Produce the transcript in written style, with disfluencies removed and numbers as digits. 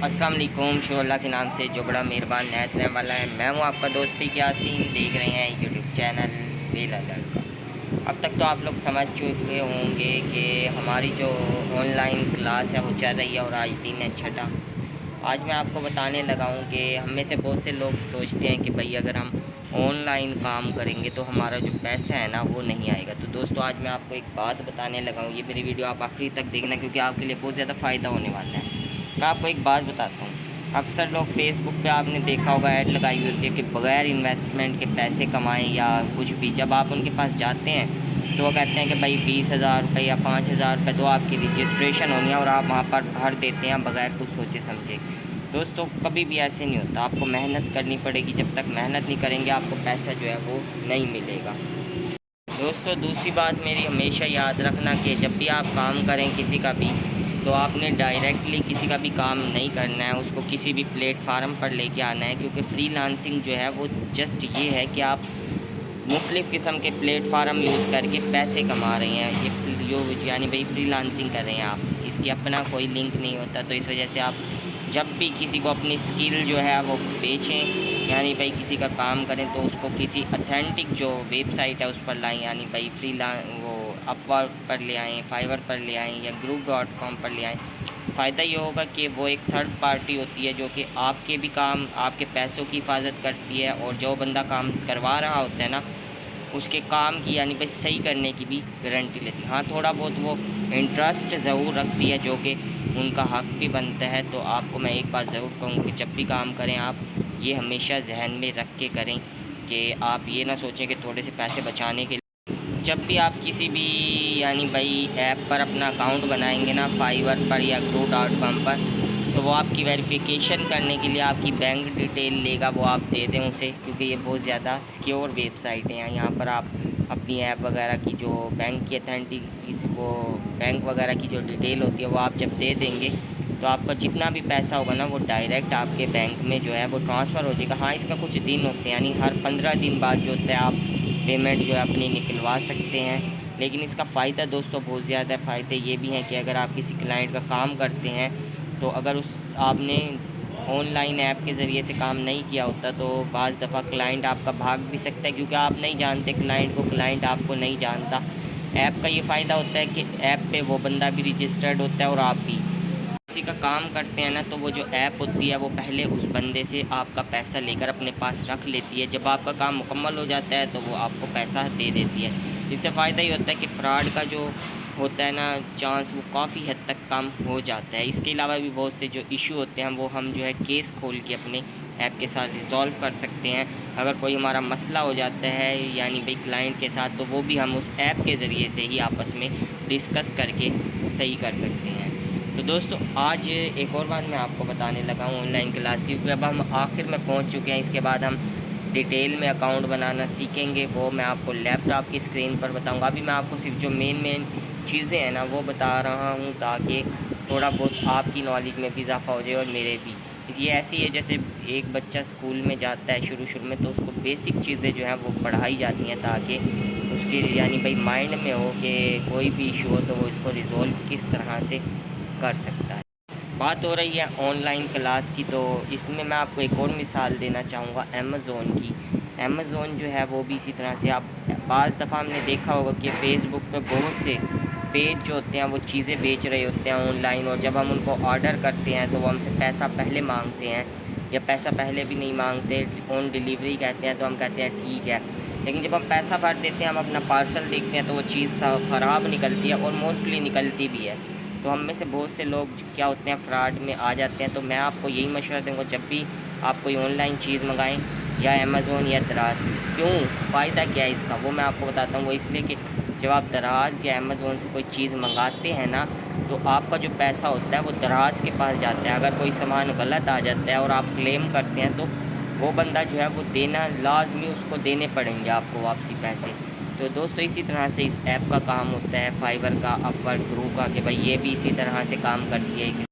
अस्सलाम वालेकुम। शुरू अल्लाह के नाम से जो बड़ा मेहरबान नहायत रहने वाला है। मैं हूँ आपका दोस्ती यासीन, देख रहे हैं यूट्यूब चैनल बेला लड़का। अब तक तो आप लोग समझ चुके होंगे कि हमारी जो ऑनलाइन क्लास है वो चल रही है और आज दिन है छठा। आज मैं आपको बताने लगा हूँ कि हम में से बहुत से लोग सोचते हैं कि भाई अगर हम ऑनलाइन काम करेंगे तो हमारा जो पैसा है ना वो नहीं आएगा। तो दोस्तों आज मैं आपको एक बात बताने लगा हूँ, ये मेरी वीडियो आप आखिरी तक देखना क्योंकि आपके लिए बहुत ज़्यादा फ़ायदा होने वाला है। मैं आपको एक बात बताता हूँ, अक्सर लोग फेसबुक पे आपने देखा होगा ऐड लगाई हुई होती है कि बग़ैर इन्वेस्टमेंट के पैसे कमाएं या कुछ भी। जब आप उनके पास जाते हैं तो वो कहते हैं कि भाई 20,000 रुपये या 5,000 रुपये तो आपकी रजिस्ट्रेशन होनी है और आप वहाँ पर भर देते हैं बग़ैर कुछ सोचे समझे। दोस्तों कभी भी ऐसे नहीं होता, आपको मेहनत करनी पड़ेगी। जब तक मेहनत नहीं करेंगे आपको पैसा जो है वो नहीं मिलेगा। दोस्तों दूसरी बात मेरी हमेशा याद रखना कि जब भी आप काम करें किसी का भी, तो आपने डायरेक्टली किसी का भी काम नहीं करना है, उसको किसी भी प्लेटफार्म पर लेके आना है। क्योंकि फ्रीलांसिंग जो है वो जस्ट ये है कि आप मुख्तलिफ़ किस्म के प्लेटफार्म यूज़ करके पैसे कमा रहे हैं। ये जो यानी भाई फ्रीलांसिंग कर रहे हैं आप, इसकी अपना कोई लिंक नहीं होता। तो इस वजह से आप जब भी किसी को अपनी स्किल जो है वो बेचें, यानी भाई किसी का काम करें, तो उसको किसी अथेंटिक जो वेबसाइट है उस पर लाएँ। यानी भाई वो अपवर्क पर ले आएँ, फाइवर पर ले आएँ या Group.com पर ले आएँ। फ़ायदा ये होगा कि वो एक थर्ड पार्टी होती है जो कि आपके भी काम, आपके पैसों की हिफाजत करती है और जो बंदा काम करवा रहा होता है ना उसके काम की यानी भाई सही करने की भी गारंटी लेती है। हाँ थोड़ा बहुत वो इंटरेस्ट ज़रूर रखती है जो कि उनका हक़ भी बनता है। तो आपको मैं एक बात ज़रूर कहूँ कि जब भी काम करें आप ये हमेशा जहन में रख के करें कि आप ये ना सोचें कि थोड़े से पैसे बचाने के लिए। जब भी आप किसी भी यानी भाई ऐप पर अपना अकाउंट बनाएंगे ना, फाइवर पर या Group.com पर, तो वो आपकी वेरिफिकेशन करने के लिए आपकी बैंक डिटेल लेगा, वो आप दे दें उसे। क्योंकि ये बहुत ज़्यादा सिक्योर वेबसाइट है। यहाँ पर आप अपनी ऐप वगैरह की जो बैंक की अथेंटिक वो बैंक वगैरह की जो डिटेल होती है वो आप जब दे देंगे तो आपका जितना भी पैसा होगा ना वो डायरेक्ट आपके बैंक में जो है वो ट्रांसफ़र हो जाएगा। हाँ इसका कुछ दिन होते हैं, यानी हर 15 दिन बाद जो होता है आप पेमेंट जो है अपनी निकलवा सकते हैं। लेकिन इसका फ़ायदा दोस्तों बहुत ज़्यादा है। फ़ायदे ये भी हैं कि अगर आप किसी क्लाइंट का काम करते हैं तो अगर उस आपने ऑनलाइन ऐप के ज़रिए से काम नहीं किया होता तो बाज़ दफ़ा क्लाइंट आपका भाग भी सकता है, क्योंकि आप नहीं जानते क्लाइंट को, क्लाइंट आपको नहीं जानता। ऐप का ये फ़ायदा होता है कि ऐप पे वो बंदा भी रजिस्टर्ड होता है और आप भी किसी का काम करते हैं ना, तो वो जो ऐप होती है वो पहले उस बंदे से आपका पैसा लेकर अपने पास रख लेती है। जब आपका काम मुकम्मल हो जाता है तो वो आपको पैसा दे देती है। इससे फ़ायदा ये होता है कि फ़्रॉड का जो होता है ना चांस वो काफ़ी हद तक कम हो जाता है। इसके अलावा भी बहुत से जो इशू होते हैं वो हम जो है केस खोल के अपने ऐप के साथ रिज़ॉल्व कर सकते हैं। अगर कोई हमारा मसला हो जाता है यानी भाई क्लाइंट के साथ, तो वो भी हम उस ऐप के ज़रिए से ही आपस में डिस्कस करके सही कर सकते हैं। तो दोस्तों आज एक और बात मैं आपको बताने लगा हूँ ऑनलाइन क्लास की, क्योंकि अब हम आखिर में पहुँच चुके हैं। इसके बाद हम डिटेल में अकाउंट बनाना सीखेंगे, वो मैं आपको लैपटॉप की स्क्रीन पर बताऊँगा। अभी मैं आपको सिर्फ जो मेन चीज़ें हैं ना वो बता रहा हूँ ताकि थोड़ा बहुत आपकी नॉलेज में भी इजाफ़ा हो जाए और मेरे भी। ये ऐसी है जैसे एक बच्चा स्कूल में जाता है शुरू में, तो उसको बेसिक चीज़ें जो हैं वो पढ़ाई जाती हैं ताकि उसके यानी भाई माइंड में हो कि कोई भी इशू हो तो वो इसको रिज़ॉल्व किस तरह से कर सकता है। बात हो रही है ऑनलाइन क्लास की, तो इसमें मैं आपको एक और मिसाल देना चाहूँगा अमेज़ोन की। अमेज़ोन जो है वो भी इसी तरह से आप बाज़ दफ़ा हमने देखा होगा कि फ़ेसबुक पे बहुत से पेज जो होते हैं वो चीज़ें बेच रहे होते हैं ऑनलाइन, और जब हम उनको ऑर्डर करते हैं तो वो हमसे पैसा पहले मांगते हैं या पैसा पहले भी नहीं मांगते, ऑन डिलीवरी कहते हैं, तो हम कहते हैं ठीक है। लेकिन जब हम पैसा भर देते हैं, हम अपना पार्सल देखते हैं तो वो चीज़ ख़राब निकलती है और मोस्टली निकलती भी है। तो हम में से बहुत से लोग क्या होते हैं फ्रॉड में आ जाते हैं। तो मैं आपको यही मशवरा दूँगा, जब भी आप कोई ऑनलाइन चीज़ मंगाएं या अमेज़ोन या दराज़, क्यों फ़ायदा क्या है इसका वो मैं आपको बताता हूँ। वो इसलिए कि जब आप दराज़ या अमेज़ोन से कोई चीज़ मंगाते हैं ना, तो आपका जो पैसा होता है वो दराज़ के पास जाता है। अगर कोई सामान गलत आ जाता है और आप क्लेम करते हैं तो वो बंदा जो है वो देना लाजमी, उसको देने पड़ेंगे आपको वापसी पैसे। तो दोस्तों इसी तरह से इस ऐप का काम होता है, फाइवर का, अपवर्क, ग्रू का, कि भाई ये भी इसी तरह से काम करती है।